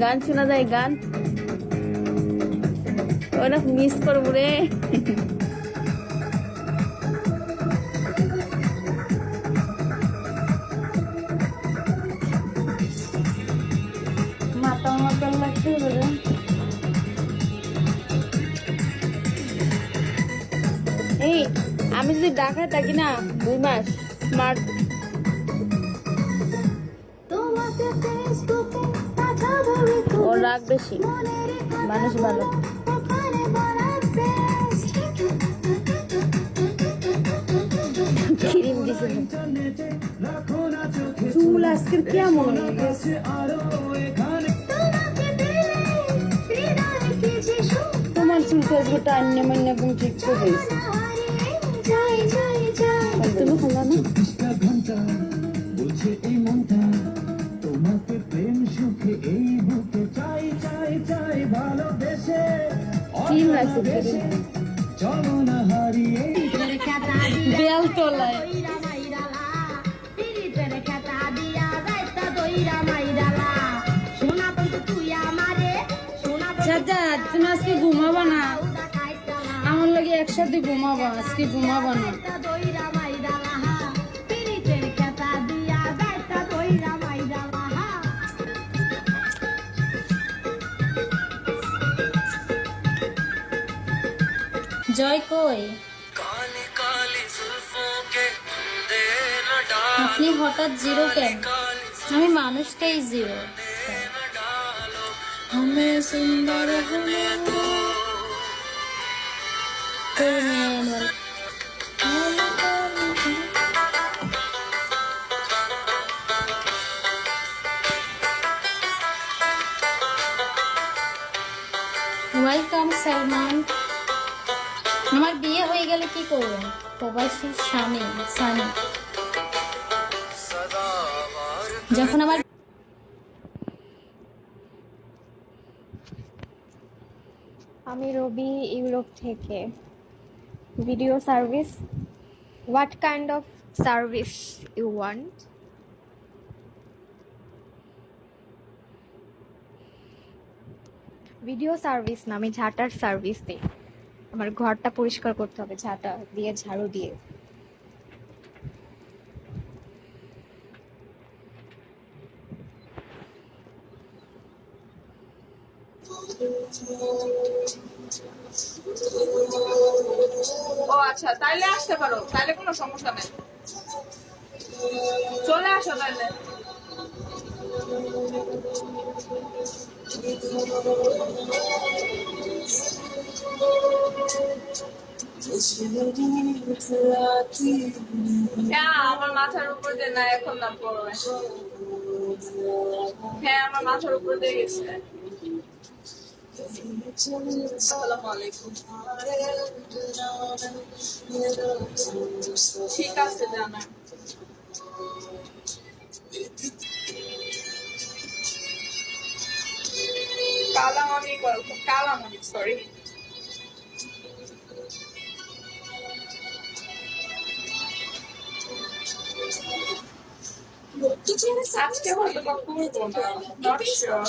গান শোনা যায়, গান অনেক মিস করবো রে। মাথা মাথা লাগছে বলে এই আমি যদি ঢাকায় থাকি না 2 মাস স্মার্ট ও রাগ বেশি, মানুষ ভালো। ক্রিম দিছে চুল আজকের কেমন তোমার চুল আজকে টাইনে মানে একদম ঠিক করে হয়েছে। তুমি খালা না তোমাকে প্রেম সুখে এই বুকে চাই চাই চাই ভালোবেসে কি লাগছে চলো না হারিয়ে বেল তোলায় চাচা তুমি আজকে ঘুমাবা না, আমার লাগে একসাথে ঘুমাবা, আজকে ঘুমাবা না। জয় কই আপনি হঠাৎ জিরো কেন? আমি মানুষটাই জিরো। আমি সুন্দর ওয়েলকাম সালমান। আমার বিয়ে হয়ে গেলে কি করবেন? প্রবাসী স্বামী সানি যখন আমার আমি রবি ইউরোপ থেকে। Video service, what kind of service you want? Video service না, আমি ঝাঁটার সার্ভিস দিই। আমার ঘরটা পরিষ্কার করতে হবে ঝাঁটা দিয়ে, ঝাড়ু দিয়ে। ও আচ্ছা, তাইলে আসতে পারো, তাইলে কোনো সমস্যা নেই, চলে আসো তাইলে। আমার মাথার উপর দিয়ে না, এখন না পড়বে। হ্যাঁ আমার মাথার উপর দিয়ে গেছে। আসসালামু আলাইকুম। ঠিক আছে জানা। কালামণি সরি। আজকে হয়তো বা করবো না, নট শিওর।